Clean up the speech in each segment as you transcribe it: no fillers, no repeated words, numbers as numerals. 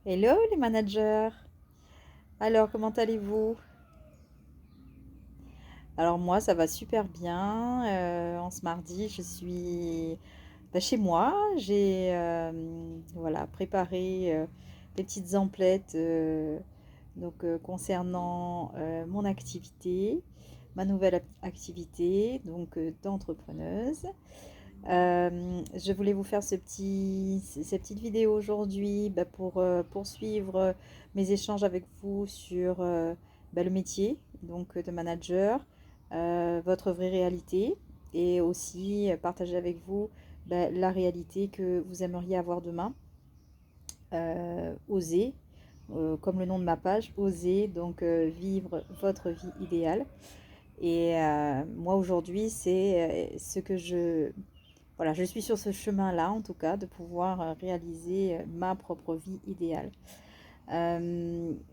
Hello les managers. Alors comment allez-vous? Alors moi ça va super bien. En ce mardi je suis chez moi. J'ai voilà, préparé des petites emplettes concernant mon activité, ma nouvelle activité d'entrepreneuse. Je voulais vous faire ces petites vidéos aujourd'hui pour poursuivre mes échanges avec vous sur le métier de manager, votre vraie réalité et aussi partager avec vous la réalité que vous aimeriez avoir demain. Oser, comme le nom de ma page, oser vivre votre vie idéale. Et moi aujourd'hui c'est ce que voilà, je suis sur ce chemin-là, en tout cas, de pouvoir réaliser ma propre vie idéale.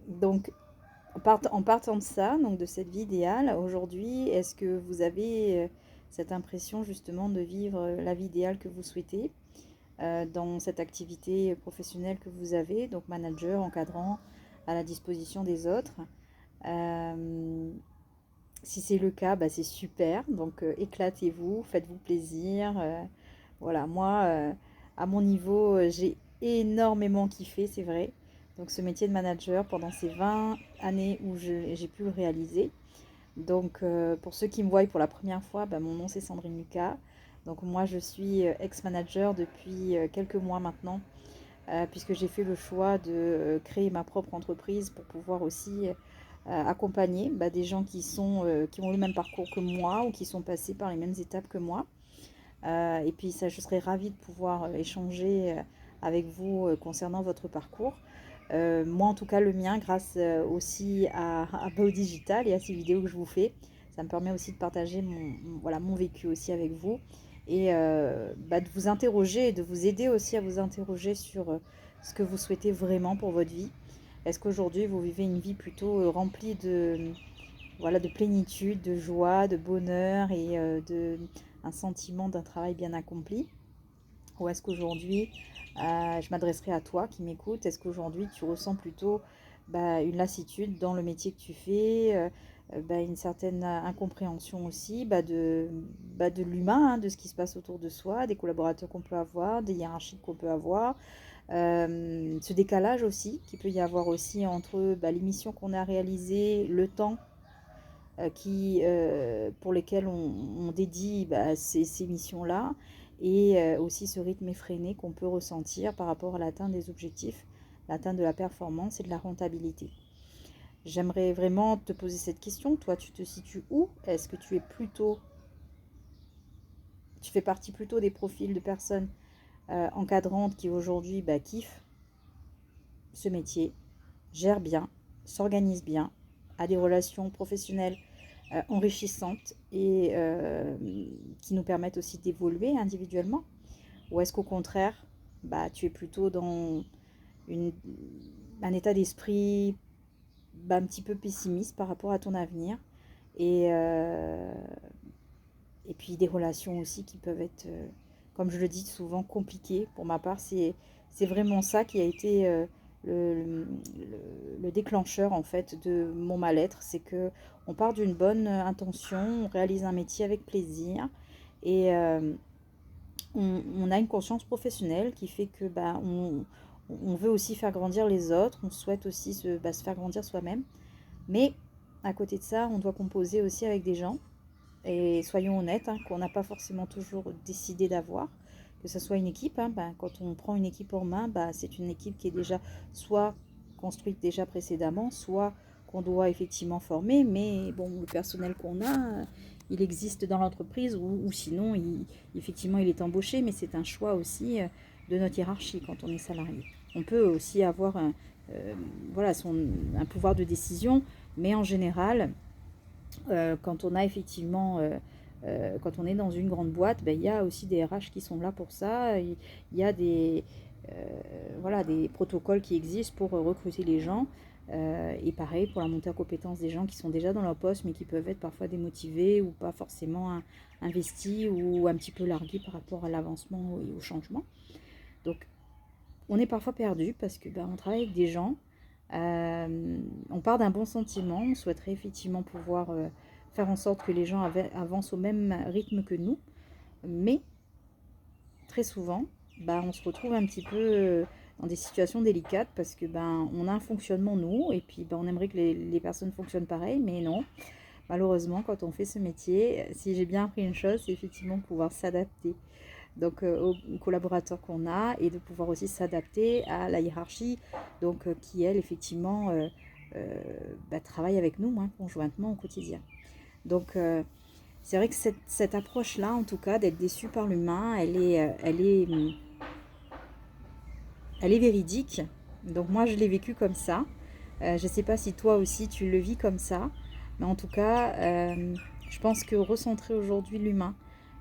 Donc, en partant de ça, donc de cette vie idéale, aujourd'hui, est-ce que vous avez cette impression justement de vivre la vie idéale que vous souhaitez dans cette activité professionnelle que vous avez, donc manager, encadrant, à la disposition des autres? Si c'est le cas, c'est super. Donc éclatez-vous, faites-vous plaisir. Voilà, moi, à mon niveau, j'ai énormément kiffé, c'est vrai. Donc ce métier de manager pendant ces 20 années où j'ai pu le réaliser. Donc pour ceux qui me voient pour la première fois, mon nom c'est Sandrine Lucas. Donc moi je suis ex-manager depuis quelques mois maintenant, puisque j'ai fait le choix de créer ma propre entreprise pour pouvoir aussi accompagner des gens qui ont le même parcours que moi ou qui sont passés par les mêmes étapes que moi. Et puis ça, je serais ravie de pouvoir échanger avec vous concernant votre parcours. Moi, en tout cas, le mien, grâce aussi à Bao Digital et à ces vidéos que je vous fais, ça me permet aussi de partager voilà, mon vécu aussi avec vous et de vous interroger et de vous aider aussi à vous interroger sur ce que vous souhaitez vraiment pour votre vie. Est-ce qu'aujourd'hui, vous vivez une vie plutôt remplie voilà, de plénitude, de joie, de bonheur et un sentiment d'un travail bien accompli? Ou est-ce qu'aujourd'hui, je m'adresserai à toi qui m'écoute, est-ce qu'aujourd'hui tu ressens plutôt une lassitude dans le métier que tu fais, une certaine incompréhension aussi de l'humain, hein, de ce qui se passe autour de soi, des collaborateurs qu'on peut avoir, des hiérarchies qu'on peut avoir, ce décalage aussi qu'il peut y avoir aussi entre les missions qu'on a réalisées, le temps pour lesquels on dédie ces missions-là, et aussi ce rythme effréné qu'on peut ressentir par rapport à l'atteinte des objectifs, l'atteinte de la performance et de la rentabilité. J'aimerais vraiment te poser cette question. Toi, tu te situes où? Est-ce que tu fais partie plutôt des profils de personnes encadrantes qui aujourd'hui kiffent ce métier, gèrent bien, s'organisent bien, a des relations professionnelles enrichissantes et qui nous permettent aussi d'évoluer individuellement? Ou est-ce qu'au contraire, tu es plutôt dans une, un état d'esprit un petit peu pessimiste par rapport à ton avenir et, euh, et puis des relations aussi qui peuvent être, comme je le dis souvent, compliquées. Pour ma part, c'est vraiment ça qui a été le déclencheur en fait de mon mal-être. C'est que on part d'une bonne intention, on réalise un métier avec plaisir et on a une conscience professionnelle qui fait que on veut aussi faire grandir les autres, on souhaite aussi se faire grandir soi-même. Mais à côté de ça, on doit composer aussi avec des gens. Et soyons honnêtes, hein, qu'on n'a pas forcément toujours décidé d'avoir, que ce soit une équipe. Hein, quand on prend une équipe en main, c'est une équipe qui est déjà soit construite déjà précédemment, soit qu'on doit effectivement former. Mais bon, le personnel qu'on a, il existe dans l'entreprise ou sinon, effectivement, il est embauché, mais c'est un choix aussi de notre hiérarchie quand on est salarié. On peut aussi avoir euh, voilà, un pouvoir de décision, mais en général, quand on a effectivement, quand on est dans une grande boîte, il y a aussi des RH qui sont là pour ça. Il y a voilà, des protocoles qui existent pour recruter les gens. Et pareil pour la montée en compétence des gens qui sont déjà dans leur poste, mais qui peuvent être parfois démotivés ou pas forcément investis ou un petit peu largués par rapport à l'avancement et au changement. Donc on est parfois perdu parce que on travaille avec des gens, on part d'un bon sentiment, on souhaiterait effectivement pouvoir faire en sorte que les gens avancent au même rythme que nous, mais très souvent, on se retrouve un petit peu dans des situations délicates parce que on a un fonctionnement nous et puis on aimerait que les personnes fonctionnent pareil, mais non. Malheureusement, quand on fait ce métier, si j'ai bien appris une chose, c'est effectivement de pouvoir s'adapter donc aux collaborateurs qu'on a et de pouvoir aussi s'adapter à la hiérarchie donc qui elle effectivement travaille avec nous conjointement au quotidien. Donc c'est vrai que cette approche-là, en tout cas, d'être déçu par l'humain, elle est véridique. Donc moi, je l'ai vécu comme ça. Je ne sais pas si toi aussi, tu le vis comme ça. Mais en tout cas, je pense que recentrer aujourd'hui l'humain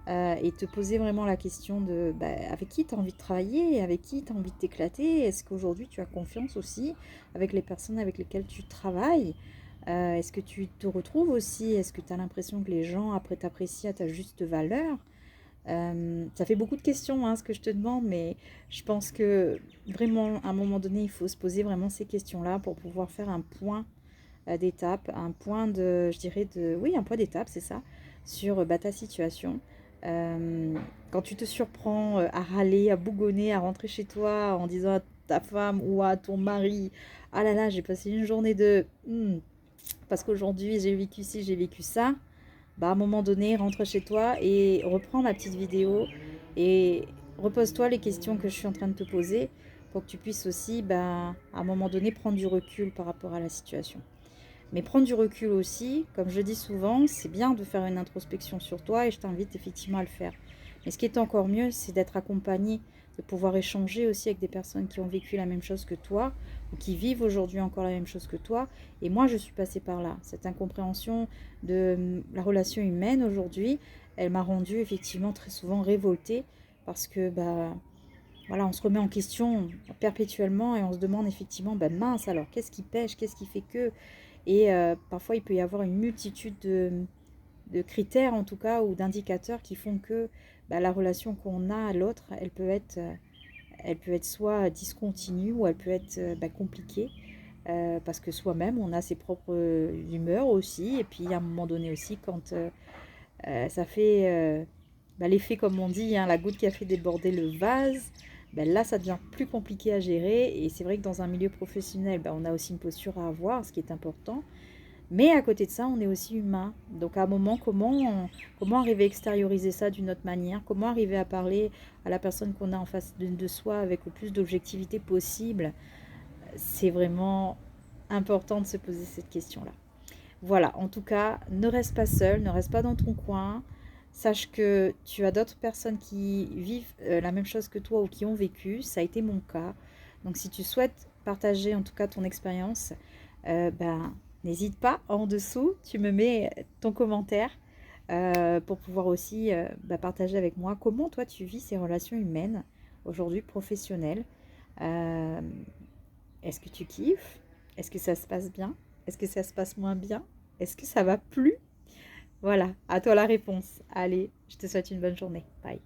et te poser vraiment la question de avec qui tu as envie de travailler, avec qui tu as envie de t'éclater. Est-ce qu'aujourd'hui, tu as confiance aussi avec les personnes avec lesquelles tu travailles? Est-ce que tu te retrouves aussi? Est-ce que tu as l'impression que les gens après t'apprécient à ta juste valeur? Ça fait beaucoup de questions ce que je te demande, mais je pense que vraiment à un moment donné, il faut se poser vraiment ces questions-là pour pouvoir faire un point d'étape, un point de, je dirais oui, un point d'étape, c'est ça, sur ta situation. Quand tu te surprends à râler, à bougonner, à rentrer chez toi en disant à ta femme ou à ton mari, ah là là, j'ai passé une journée de parce qu'aujourd'hui j'ai vécu ci, j'ai vécu ça. À un moment donné, rentre chez toi et reprends ma petite vidéo et repose-toi les questions que je suis en train de te poser pour que tu puisses aussi, à un moment donné, prendre du recul par rapport à la situation. Mais prendre du recul aussi, comme je dis souvent, c'est bien de faire une introspection sur toi et je t'invite effectivement à le faire. Mais ce qui est encore mieux, c'est d'être accompagné, de pouvoir échanger aussi avec des personnes qui ont vécu la même chose que toi ou qui vivent aujourd'hui encore la même chose que toi. Et moi, je suis passée par là. Cette incompréhension de la relation humaine aujourd'hui, elle m'a rendue effectivement très souvent révoltée parce que voilà, on se remet en question perpétuellement et on se demande effectivement, mince alors, qu'est-ce qui pêche, qu'est-ce qui fait que... Et parfois, il peut y avoir une multitude de critères, en tout cas, ou d'indicateurs qui font que la relation qu'on a à l'autre, elle peut être soit discontinue ou elle peut être compliquée. Parce que soi-même, on a ses propres humeurs aussi. Et puis, à un moment donné aussi, quand ça fait l'effet, comme on dit, la goutte qui a fait déborder le vase, là, ça devient plus compliqué à gérer. Et c'est vrai que dans un milieu professionnel, on a aussi une posture à avoir, ce qui est important. Mais à côté de ça, on est aussi humain. Donc à un moment, comment arriver à extérioriser ça d'une autre manière? Comment arriver à parler à la personne qu'on a en face de soi avec le plus d'objectivité possible? C'est vraiment important de se poser cette question-là. Voilà, en tout cas, ne reste pas seul, ne reste pas dans ton coin. Sache que tu as d'autres personnes qui vivent la même chose que toi ou qui ont vécu. Ça a été mon cas. Donc si tu souhaites partager en tout cas ton expérience, n'hésite pas, en dessous, tu me mets ton commentaire pour pouvoir aussi partager avec moi comment toi tu vis ces relations humaines aujourd'hui professionnelles. Euh, Est-ce que tu kiffes? Est-ce que ça se passe bien? Est-ce que ça se passe moins bien? Est-ce que ça va plus? Voilà, à toi la réponse. Allez, je te souhaite une bonne journée. Bye.